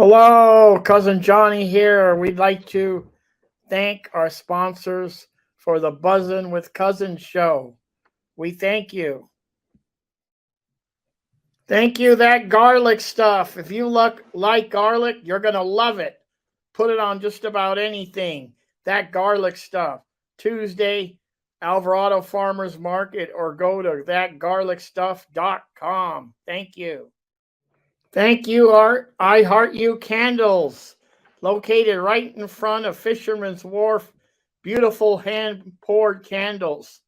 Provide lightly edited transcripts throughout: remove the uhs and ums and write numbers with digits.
Hello, Cousin Johnny here. We'd like to thank our sponsors for the Buzzin' with Cousins show. We thank you. Thank you, that garlic stuff. If you like garlic, you're going to love it. Put it on just about anything. That garlic stuff. Tuesday, Alvarado Farmers Market, or go to thatgarlicstuff.com. Thank you. Thank you, Art. I Heart You Candles, located right in front of Fisherman's Wharf. Beautiful hand poured candles.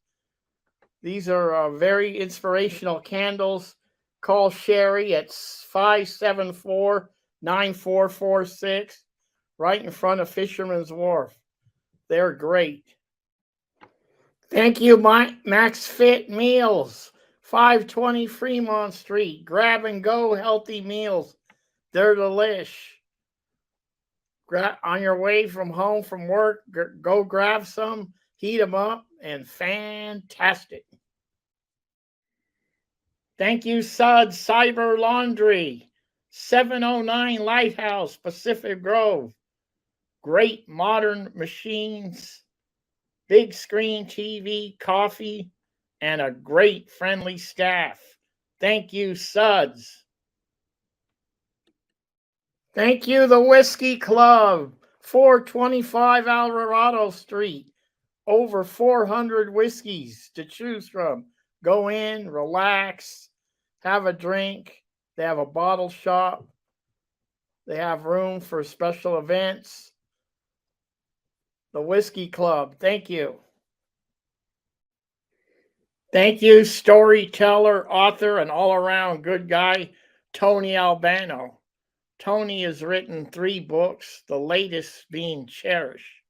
These are very inspirational candles. Call Sherry at 574-9446, right in front of Fisherman's Wharf. They're great. Thank you, Max Fit Meals, 520 Fremont Street. Grab and go healthy meals. They're delish. On your way from home from work, go grab some, heat them up, and fantastic. Thank you, Suds Cyber Laundry, 709 Lighthouse, Pacific Grove. Great modern machines, big screen TV, coffee, and a great friendly staff. Thank you, Suds. Thank you, the Whiskey Club, 425 Alvarado Street. Over 400 whiskeys to choose from. Go in, relax, have a drink. They have a bottle shop. They have room for special events. The Whiskey Club, thank you. Thank you, storyteller, author, and all-around good guy, Tony Albano. Tony has written 3 books, the latest being Cherish,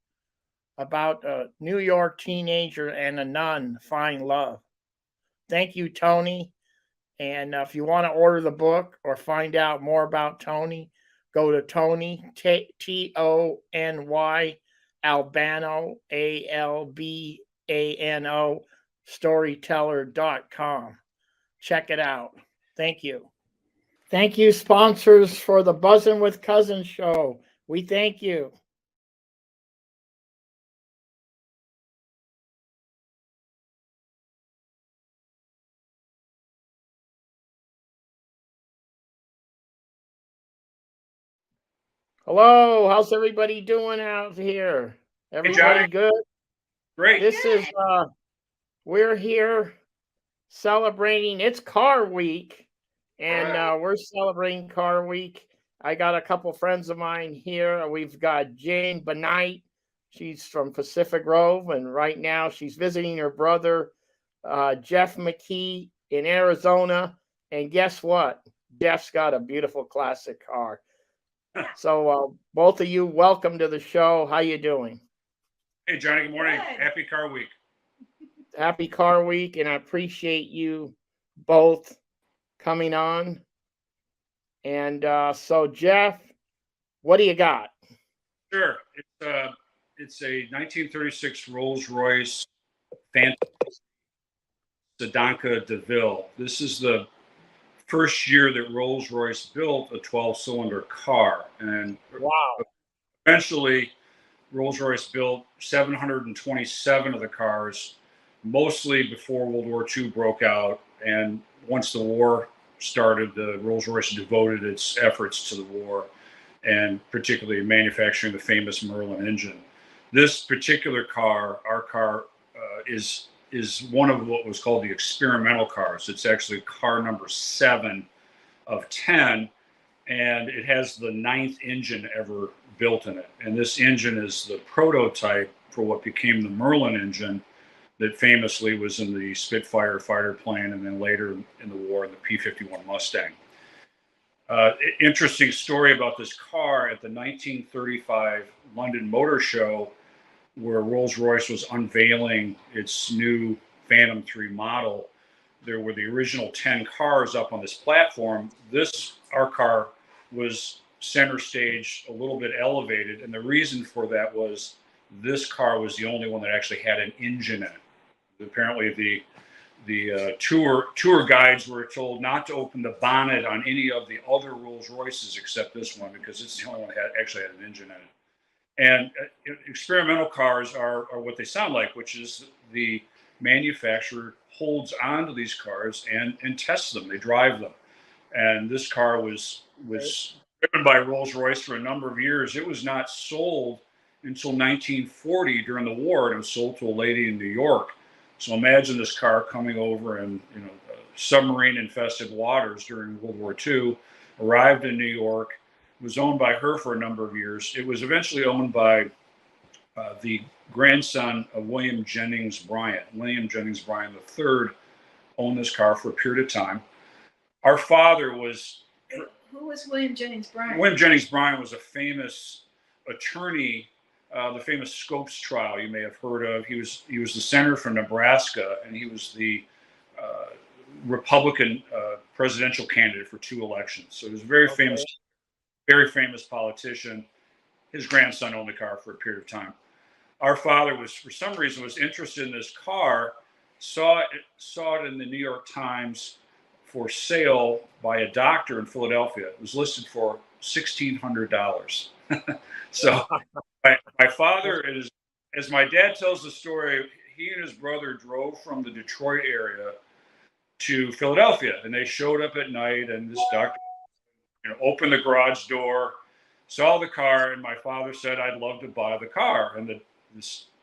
about a New York teenager and a nun find love. Thank you, Tony. And if you want to order the book or find out more about Tony, go to Tony, Tony, Albano, Albano, storyteller.com. Check it out. Thank you. Thank you, sponsors, for the Buzzin' with Cousins show. We thank you. Hello, how's everybody doing out here? Everybody good? Great. This is we're here celebrating. It's Car Week, and we're celebrating Car Week. I got a couple friends of mine here. We've got Jane Benight. She's from Pacific Grove, and right now she's visiting her brother, Jeff McKee, in Arizona. And guess what? Jeff's got a beautiful classic car. So both of you, welcome to the show. How you doing? Hey, Johnny, good morning. Good. Happy Car Week. Happy Car Week, and I appreciate you both coming on. And so, Jeff, what do you got? Sure. It's a 1936 Rolls Royce Phantom Sedanca DeVille. This is the first year that Rolls Royce built a 12-cylinder car. And wow. Eventually, Rolls Royce built 727 of the cars, mostly before World War II broke out. And once the war started, the Rolls Royce devoted its efforts to the war, and particularly manufacturing the famous Merlin engine. This particular car, our car, is one of what was called the experimental cars. It's actually car number 7 of 10, and it has the 9th engine ever built in it. And this engine is the prototype for what became the Merlin engine that famously was in the Spitfire fighter plane, and then later in the war in the P-51 Mustang. Interesting story about this car. At the 1935 London Motor Show, where Rolls-Royce was unveiling its new Phantom 3 model, there were the original 10 cars up on this platform. Our car, was center stage, a little bit elevated, and the reason for that was this car was the only one that actually had an engine in it. Apparently tour guides were told not to open the bonnet on any of the other Rolls Royces except this one, because it's the only one that actually had an engine in it. And experimental cars are what they sound like, which is the manufacturer holds onto these cars and tests them. They drive them. And this car was driven by Rolls Royce for a number of years. It was not sold until 1940 during the war, and it was sold to a lady in New York. So imagine this car coming over in submarine-infested waters during World War II, arrived in New York, was owned by her for a number of years. It was eventually owned by the grandson of William Jennings Bryan. William Jennings Bryan III owned this car for a period of time. Our father was... Who was William Jennings Bryan? William Jennings Bryan was a famous attorney, the famous Scopes trial you may have heard of. He was the senator from Nebraska, and he was the Republican presidential candidate for 2 elections. So he was a very famous politician. His grandson owned the car for a period of time. Our father was, for some reason, was interested in this car, saw it in the New York Times for sale by a doctor in Philadelphia. It was listed for $1,600. So my father is, as my dad tells the story, he and his brother drove from the Detroit area to Philadelphia, and they showed up at night, and this doctor opened the garage door, saw the car, and my father said, "I'd love to buy the car." And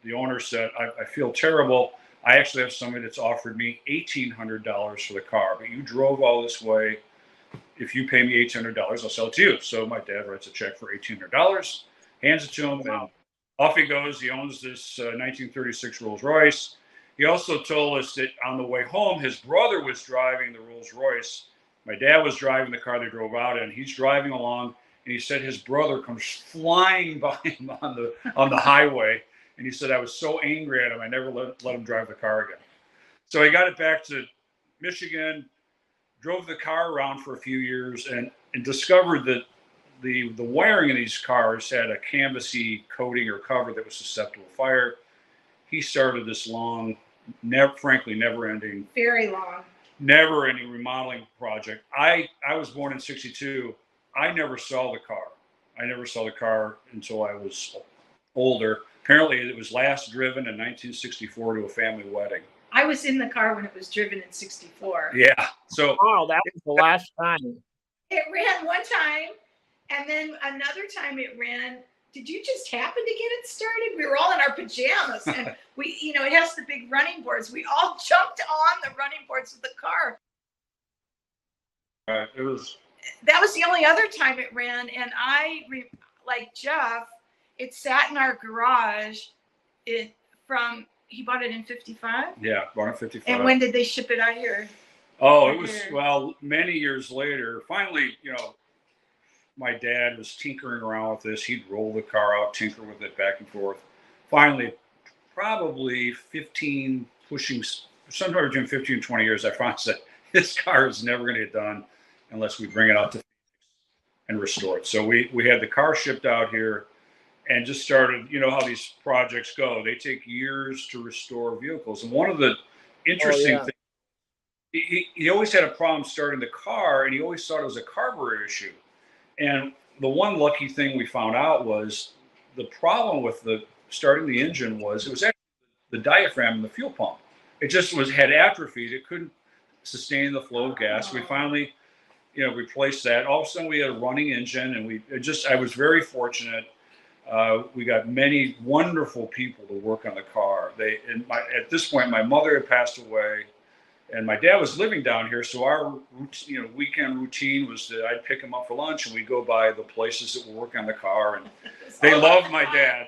the owner said, I feel terrible. I actually have somebody that's offered me $1,800 for the car, but you drove all this way. If you pay me $1,800, I'll sell it to you. So my dad writes a check for $1,800, hands it to him, and off he goes. He owns this 1936 Rolls Royce. He also told us that on the way home, his brother was driving the Rolls Royce. My dad was driving the car they drove out in. He's driving along, and he said his brother comes flying by him on the highway. And he said, I was so angry at him, I never let him drive the car again. So he got it back to Michigan, drove the car around for a few years, and discovered that the wiring in these cars had a canvasy coating or cover that was susceptible to fire. He started this long, frankly, never-ending, very long, never-ending remodeling project. I was born in '62. I never saw the car. I never saw the car until I was older. Apparently, it was last driven in 1964 to a family wedding. I was in the car when it was driven in '64. Yeah. So. Oh, that was the last time. It ran one time, and then another time it ran. Did you just happen to get it started? We were all in our pajamas, and it has the big running boards. We all jumped on the running boards of the car. It was. That was the only other time it ran, and like Jeff, it sat in our garage. He bought it in '55. Yeah, bought it in '55. And when did they ship it out here? Oh, it was many years later. Finally, my dad was tinkering around with this. He'd roll the car out, tinker with it back and forth. Finally, probably 15, pushing somewhere between 15 and 20 years, I finally said, this car is never going to get done unless we bring it out to Phoenix and restore it. So we had the car shipped out here and just started, how these projects go. They take years to restore vehicles. And one of the interesting things, he always had a problem starting the car, and he always thought it was a carburetor issue. And the one lucky thing we found out was the problem with starting the engine was it was actually the diaphragm in the fuel pump. It just had atrophied. It couldn't sustain the flow of gas. We finally, replaced that. All of a sudden, we had a running engine, and I was very fortunate. We got many wonderful people to work on the car. At this point, my mother had passed away, and my dad was living down here. So our weekend routine was that I'd pick him up for lunch, and we'd go by the places that were working on the car. And they loved my dad.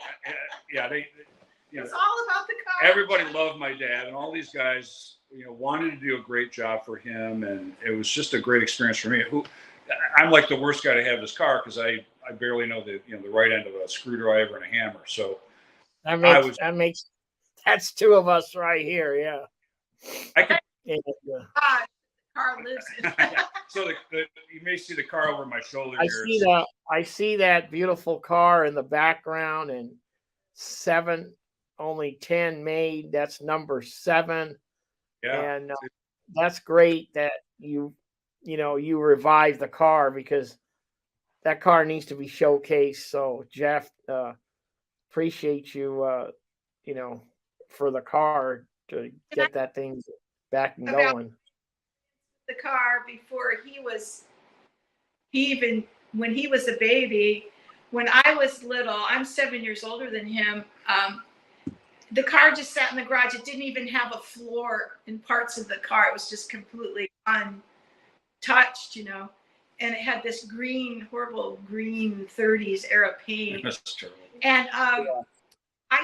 Yeah, it's all about the car. Everybody loved my dad, and all these guys, wanted to do a great job for him, and it was just a great experience for me. I'm like the worst guy to have this car because I barely know the right end of a screwdriver and a hammer. So that's two of us right here. Yeah. I could. Car lives in. So you may see the car over my shoulder. I see that beautiful car in the background, and 7, only 10 made. That's number 7. Yeah. and that's great that you revive the car, because that car needs to be showcased. So Jeff, appreciate you, you know, for the car to get that thing back and About going. the car before he even when he was a baby. When I was little, I'm 7 years older than him. The car just sat in the garage. It didn't even have a floor in parts of the car. It was just completely untouched, And it had this horrible green 30s era paint. That's terrible. And I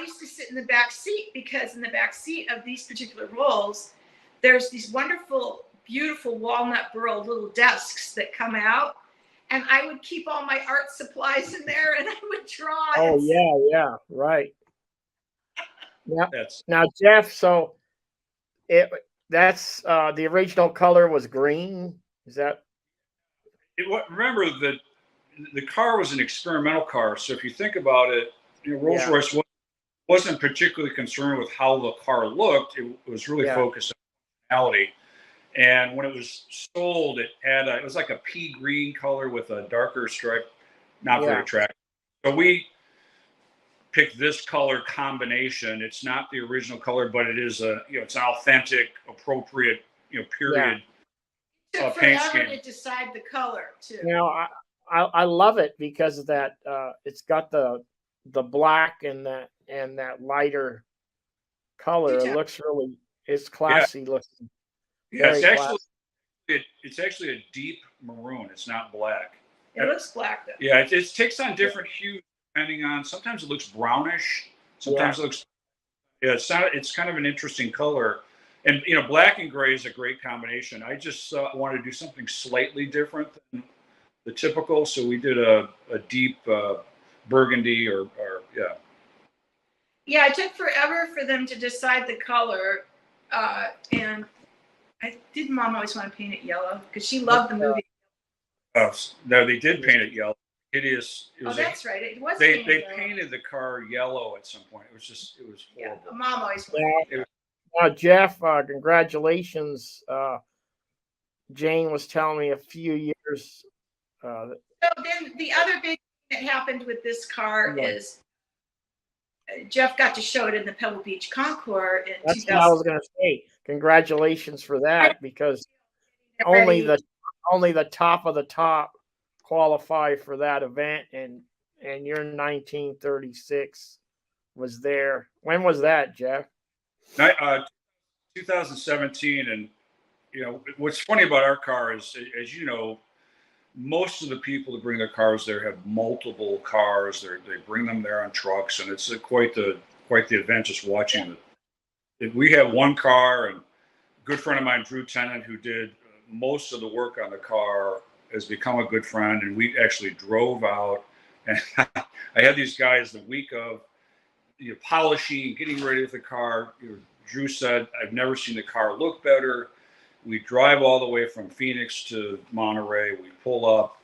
used to sit in the back seat, because in the back seat of these particular Rolls, there's these wonderful, beautiful walnut burl little desks that come out. And I would keep all my art supplies in there, and I would draw. Oh yeah, right. Yeah. That's Now, Jeff, so that's the original color was green. Is that? remember that the car was an experimental car. So if you think about it, Rolls Royce wasn't particularly concerned with how the car looked. It was really focused on functionality. And when it was sold, it was like a pea green color with a darker stripe, not very attractive. So we picked this color combination. It's not the original color, but it is it's an authentic, appropriate, period. Took Paint forever scheme. to decide the color too. I love it because of that. It's got the black and that lighter color. It looks it's classy looking. Yeah, it's actually a deep maroon. It's not black. It looks black though. Yeah, it takes on different hues depending on. Sometimes it looks brownish. Sometimes it looks. Yeah, it's kind of an interesting color, and black and gray is a great combination. I just wanted to do something slightly different than the typical, so we did a deep burgundy or. Yeah, it took forever for them to decide the color, and Mom always want to paint it yellow because she loved the movie. No, they did paint it yellow. Hideous. That's right. It was. They painted the car yellow at some point. It was horrible. Yeah, Mom always wanted. Jeff, congratulations. Jane was telling me a few years. So then the other big thing that happened with this car is Jeff got to show it in the Pebble Beach Concours in 2000. That's what I was going to say. Congratulations for that, because only the top of the top qualify for that event, and your 1936 was there. When was that, Jeff? 2017, and what's funny about our car is, as you know, most of the people that bring their cars there have multiple cars. They bring them there on trucks, and it's quite the event just watching it. We have one car, and a good friend of mine, Drew Tennant, who did most of the work on the car, has become a good friend, and we actually drove out, and I had these guys the week of polishing, getting ready with the car. Drew said, "I've never seen the car look better." We drive all the way from Phoenix to Monterey. We pull up.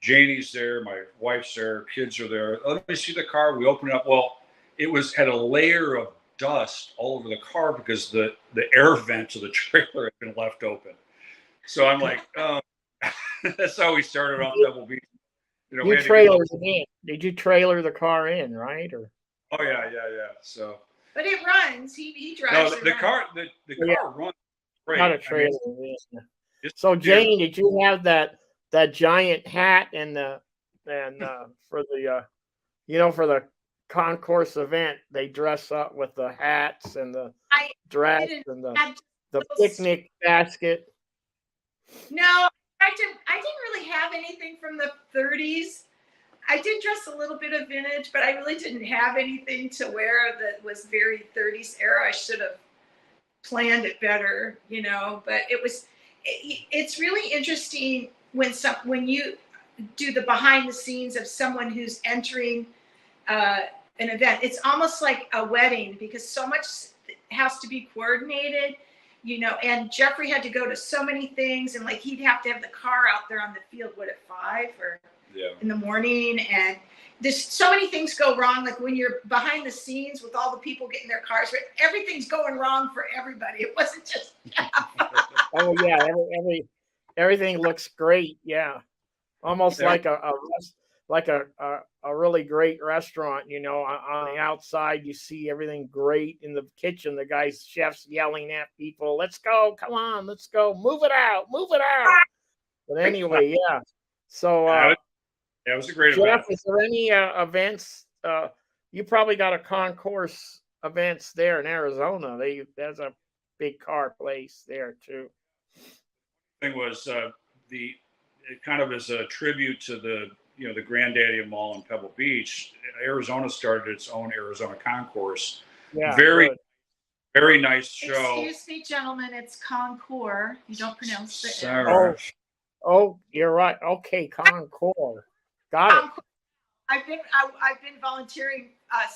Janie's there. My wife's there. Kids are there. Let me see the car. We open it up. Well, it had a layer of dust all over the car because the air vent to the trailer had been left open. So I'm like, that's how we started off Pebble Beach. You trailered it in. Did you trailer the car in, right? Or? Oh yeah. So. But it runs. He drives. No, the car runs. Great. Not a trailer. So Jane, did you have that giant hat and for the concourse event, they dress up with the hats and the dress and the picnic basket? No, I didn't really have anything from the 30s. I did dress a little bit of vintage, but I really didn't have anything to wear that was very 30s era. I should have planned it better, but it's really interesting when you do the behind the scenes of someone who's entering an event. It's almost like a wedding because so much has to be coordinated, and Jeffrey had to go to so many things, and he'd have to have the car out there on the field at 5 or in the morning, and there's so many things go wrong. Like when you're behind the scenes with all the people getting their cars, everything's going wrong for everybody. It wasn't just. Oh yeah, everything looks great. Yeah, almost like a really great restaurant. You know, on the outside you see everything great. In the kitchen, the chef's yelling at people, "Let's go! Come on, let's go! Move it out! Move it out!" But anyway, yeah. So, it was a great Jeff, event. is there any events? You probably got a concourse events there in Arizona. There's a big car place there too. Thing was it kind of as a tribute to the the granddaddy of mall in Pebble Beach. Arizona started its own Arizona concourse. Yeah, very good. very nice show. Excuse me, gentlemen, it's Concours. You don't pronounce the Sorry. Oh, you're right. Okay, Concours. Got it. I've been volunteering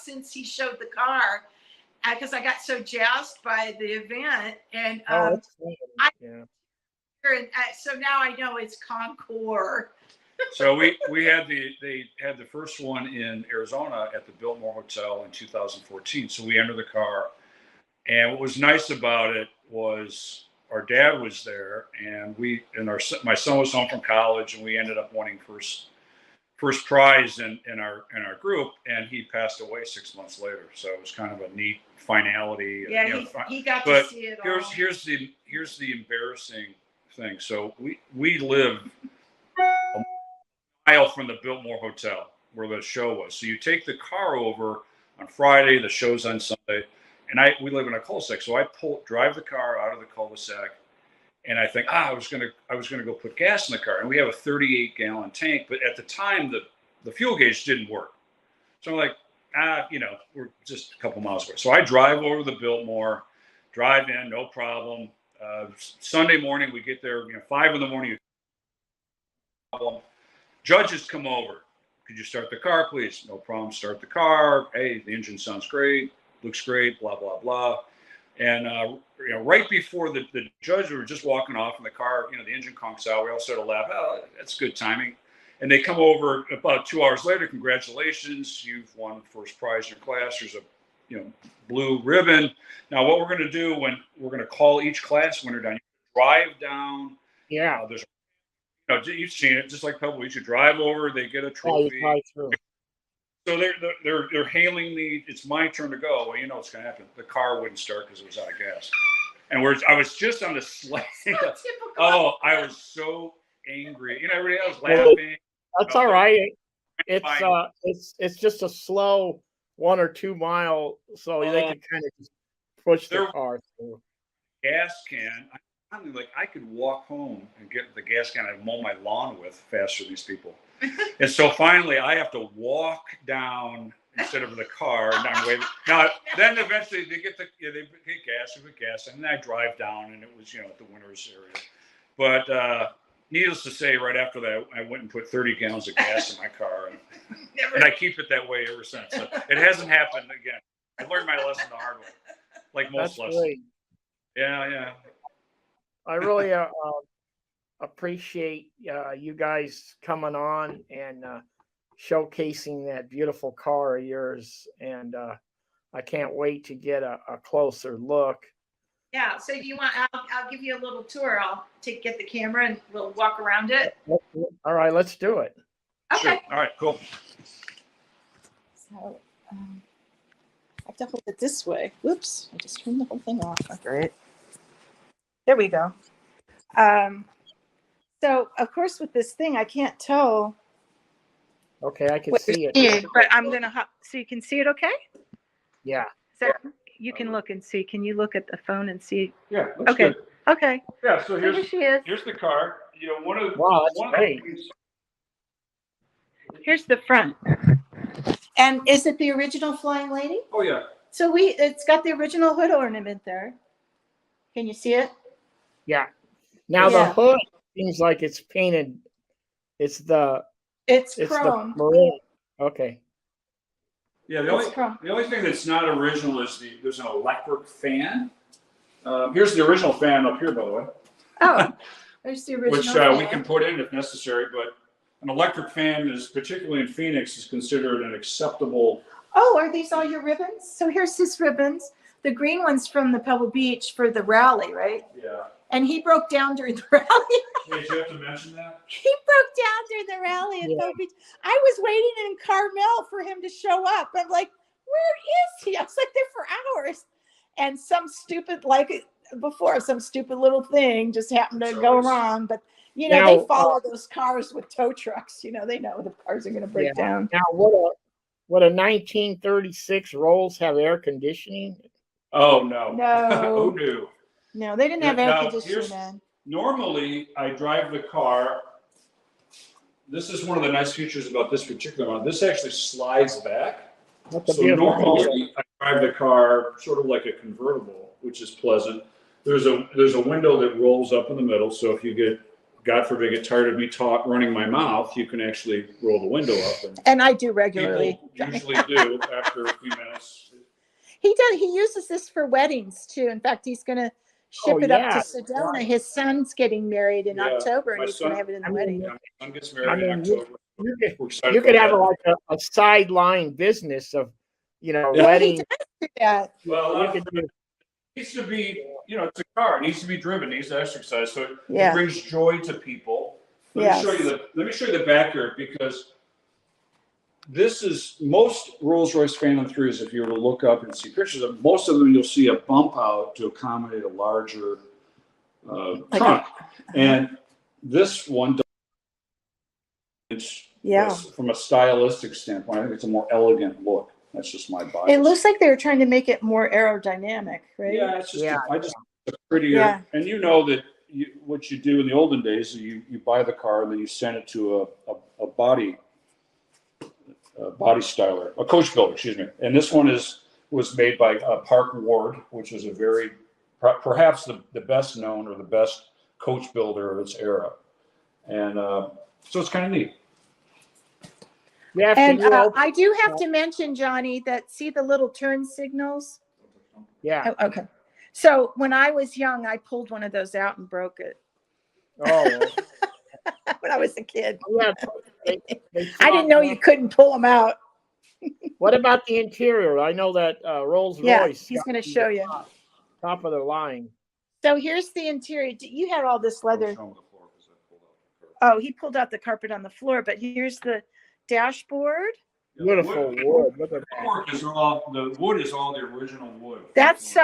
since he showed the car because I got so jazzed by the event, and That's funny. Yeah. so now I know it's Concours. So they had the first one in Arizona at the Biltmore Hotel in 2014. So we entered the car, and what was nice about it was our dad was there, and my son was home from college, and we ended up winning first prize in our group, and he passed away 6 months later. So it was kind of a neat finality. Yeah, he got to see it all. Here's the embarrassing thing. So we live a mile from the Biltmore Hotel where the show was. So you take the car over on Friday, the show's on Sunday, and we live in a cul-de-sac. So I drive the car out of the cul-de-sac, and I think, I was gonna go put gas in the car, and we have a 38-gallon tank, but at the time the fuel gauge didn't work. So I'm like, we're just a couple miles away. So I drive over the Biltmore, drive in, no problem. Sunday morning we get there, 5 a.m. Judges come over. Could you start the car, please? No problem. Start the car. Hey, the engine sounds great, looks great, blah blah blah. And right before the judge, we were just walking off in the car. The engine conks out. We all sort of laugh. Oh, that's good timing. And they come over about 2 hours later. Congratulations, you've won first prize in your class. There's a blue ribbon. Now, what we're going to do we're going to call each class winner down. You drive down. Yeah. There's you've seen it, just like Pebble Beach. You drive over, they get a trophy. Yeah, through. So they're hailing me. It's my turn to go. Well, what's going to happen. The car wouldn't start because it was out of gas. And I was just on the sled. Oh, I was so angry. Everybody else laughing. That's all right. It's just a slow 1 or 2 mile, so they could kind of just push the car through. Gas can. I could walk home and get the gas can I'd mow my lawn with faster than these people. And so finally I have to walk down instead of the car. And I'm waving. Now, then eventually they get gas, and then I drive down, and it was, at the winner's area. But needless to say, right after that, I went and put 30 gallons of gas in my car. And I keep it that way ever since. So it hasn't happened again. I learned my lesson the hard way, like most lessons. Great. Yeah. I really appreciate you guys coming on and showcasing that beautiful car of yours, and I can't wait to get a closer look. Yeah, so do you want? I'll give you a little tour. I'll get the camera and we'll walk around it. All right, let's do it. Okay. Sure. All right, cool. So I have to hold it this way. Whoops! I just turned the whole thing off. Great. There we go. So of course with this thing I can't tell. Okay, I can see it. But I'm gonna so you can see it. Okay. Yeah. So you can look and see. Can you look at the phone and see? Yeah. Okay. Good. Okay. Yeah. So Here she is. here's the car. Wow, that's great. Here's the front. And is it the original Flying Lady? Oh yeah. So it's got the original hood ornament there. Can you see it? Yeah. Now the hood seems like it's painted. It's chrome. The maroon. Okay. Yeah. The only thing that's not original is there's an electric fan. Here's the original fan up here, by the way. Oh, there's the original. Which we can put in if necessary, but an electric fan is, particularly in Phoenix, is considered an acceptable. Oh, are these all your ribbons? So here's his ribbons. The green one's from the Pebble Beach for the rally, right? Yeah. And he broke down during the rally. Did you have to mention that? He broke down during the rally at Pebble Beach. I was waiting in Carmel for him to show up. I'm like, where is he? I was like there for hours. And some stupid, like before, some stupid little thing just happened to go wrong. But, you know, Now, they follow those cars with tow trucks. You know, they know the cars are going to break down. Now, would a 1936 Rolls have air conditioning? Oh, no. No. Oh, no. No, they didn't have air conditioning then. Normally, I drive the car. This is one of the nice features about this particular one. This actually slides back. So normally, I drive the car sort of like a convertible, which is pleasant. There's a window that rolls up in the middle. So if you get, God forbid, get tired of me running my mouth, you can actually roll the window up. And I do regularly. People usually do after a few minutes. He does. He uses this for weddings too. In fact, he's going to ship it up to Sedona. Right. His son's getting married in October, and he's going to have it in the wedding. Yeah, my son gets married in October. You could have like a sideline business of, you know, wedding. He does do that. Well, it needs to be, you know, it's a car. It needs to be driven. It needs to exercise. So it brings joy to people. Let me show you the back here, because this is most Rolls Royce Phantom 3s. If you were to look up and see pictures of most of them, you'll see a bump out to accommodate a larger trunk. And this one, from a stylistic standpoint, I think it's a more elegant look. That's just my bias. It looks like they were trying to make it more aerodynamic, right? Yeah, it's just I just prettier. Yeah. And you know that what you do in the olden days, you buy the car and then you send it to a body styler, a coach builder, excuse me. And this one was made by Park Ward, which is a very, perhaps the best known or the best coach builder of its era. And so it's kind of neat. Yeah, and I do have to mention, Johnny, that see the little turn signals? Yeah. Oh, okay. So when I was young, I pulled one of those out and broke it. Oh. When I was a kid. Yeah, I didn't know you couldn't pull them out. What about the interior? I know that Rolls Royce. Yeah, he's going to show you. Top of the line. So here's the interior. You had all this leather. Oh, he pulled out the carpet on the floor, but here's the dashboard. Beautiful wood. Look at that. The wood is all the original wood. That's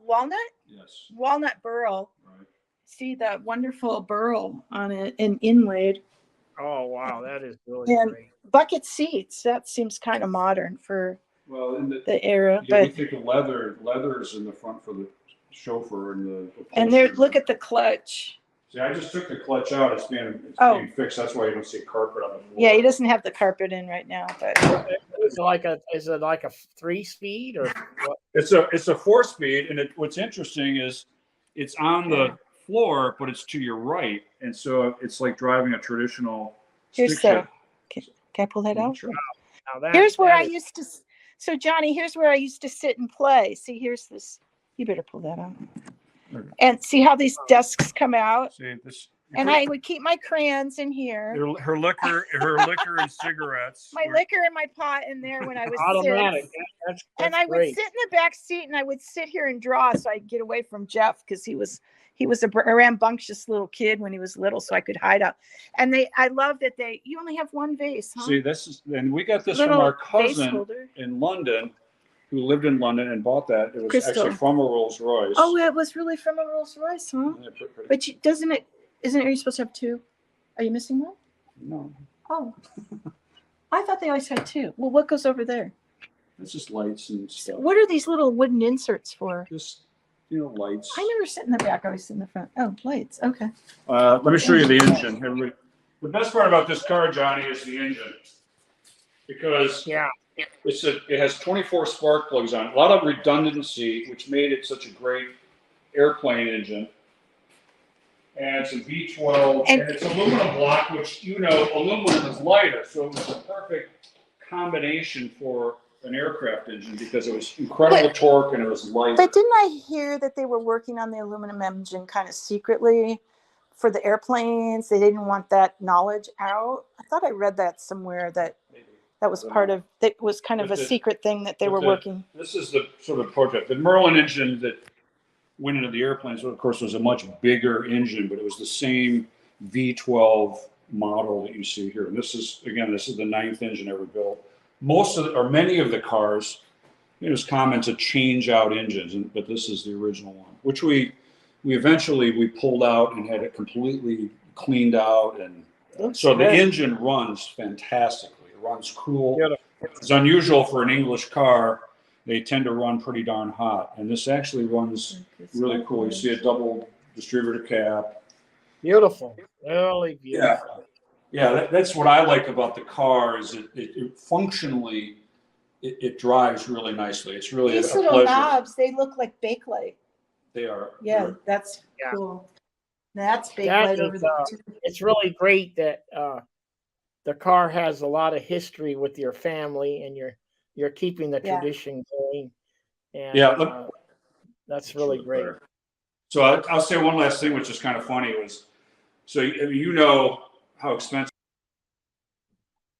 walnut? Yes. Walnut burl. Right. See the wonderful burl on it and inlaid. Oh, wow. That is really great. Bucket seats. That seems kind of modern for the era. Yeah, but we think of leather's in the front for the chauffeur and there, look at the clutch. See, I just took the clutch out. It's being fixed. That's why you don't see carpet on the floor. Yeah, he doesn't have the carpet in right now. But is it like a 3-speed or what? It's a 4-speed, and what's interesting is it's on the floor, but it's to your right, and so it's like driving a traditional stick shift. Can I pull that out? Sure. Here's where I used to. So Johnny, here's where I used to sit and play. See, here's this. You better pull that out. And see how these desks come out. See this. And I would keep my crayons in here. Her liquor and cigarettes. My liquor and my pot in there when I was automatic. That's and I would sit in the back seat and I would sit here and draw so I'd get away from Jeff because he was a rambunctious little kid when he was little, so I could hide out. And I love that you only have one vase. Huh? See, and we got this from our cousin in London, who lived in London and bought that. It was actually from a Rolls Royce. Oh, it was really from a Rolls Royce, huh? Yeah, but isn't it you're supposed to have two? Are you missing one? No. Oh. I thought they always had two. Well, what goes over there? It's just lights and stuff. What are these little wooden inserts for? Just, lights. I never sit in the back. I always sit in the front. Oh, lights. Okay. Let me show you the engine. The best part about this car, Johnny, is the engine. Because it has 24 spark plugs on it. A lot of redundancy, which made it such a great airplane engine. And it's a V12, and it's aluminum block, which, aluminum is lighter. So it was a perfect combination for an aircraft engine because it was incredible torque and it was light. But didn't I hear that they were working on the aluminum engine kind of secretly for the airplanes. They didn't want that knowledge out. I thought I read that somewhere that was part of, that was kind of a secret thing that they were working. This is the sort of project. The Merlin engine that went into the airplanes, of course, was a much bigger engine, but it was the same V12 model that you see here. And this is, again, this is the 9th engine ever built. Most of the, or many of the cars, it was common to change out engines, but this is the original one, which we eventually pulled out and had it completely cleaned out. And so the engine runs fantastically. It runs cool. It's unusual for an English car. They tend to run pretty darn hot. And this actually runs really cool. You see a double distributor cap. Beautiful. Really beautiful. Yeah, that's what I like about the car is it functionally, it drives really nicely. It's really These a little pleasure. knobs, they look like Bakelite. They are. Yeah, that's cool. That's Bakelite over there too. It's really great that the car has a lot of history with your family, and you're keeping the tradition going. And that's really great. So I'll say one last thing, which is kind of funny. So you know how expensive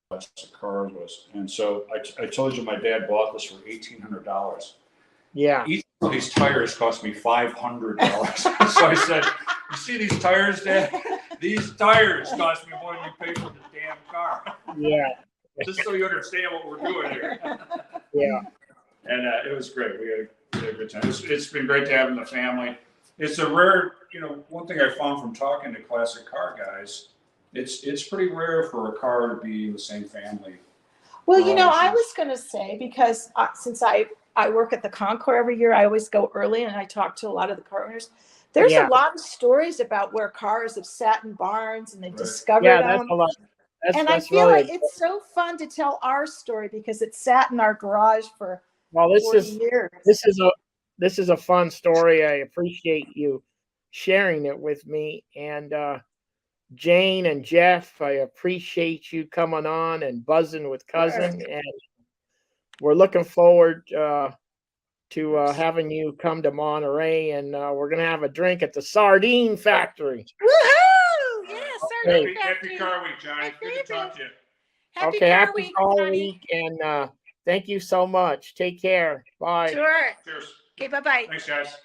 the car was, and so I told you my dad bought this for $1,800. Yeah. Each of these tires cost me $500. So I said, "You see these tires, Dad? These tires cost me more than you pay for the damn car." Yeah. Just so you understand what we're doing here. Yeah. And it was great. We had a good time. It's been great to have in the family. It's a rare, one thing I found from talking to classic car guys, it's pretty rare for a car to be in the same family. Well, I was going to say, because since I work at the Concours every year, I always go early and I talk to a lot of the car owners. There's a lot of stories about where cars have sat in barns and they've discovered them. That's a lot. I feel like it's so fun to tell our story because it sat in our garage for 40 years. This is a fun story. I appreciate you sharing it with me. And Jane and Jeff, I appreciate you coming on and buzzing with Cousin. And we're looking forward to having you come to Monterey, and we're going to have a drink at the Sardine Factory. Woohoo! Yes, Sardine Factory. Happy Car Week, Johnny. Good to talk to you. Happy Car Week, and thank you so much. Take care. Bye. Sure. Cheers. Okay, bye-bye. Thanks, guys.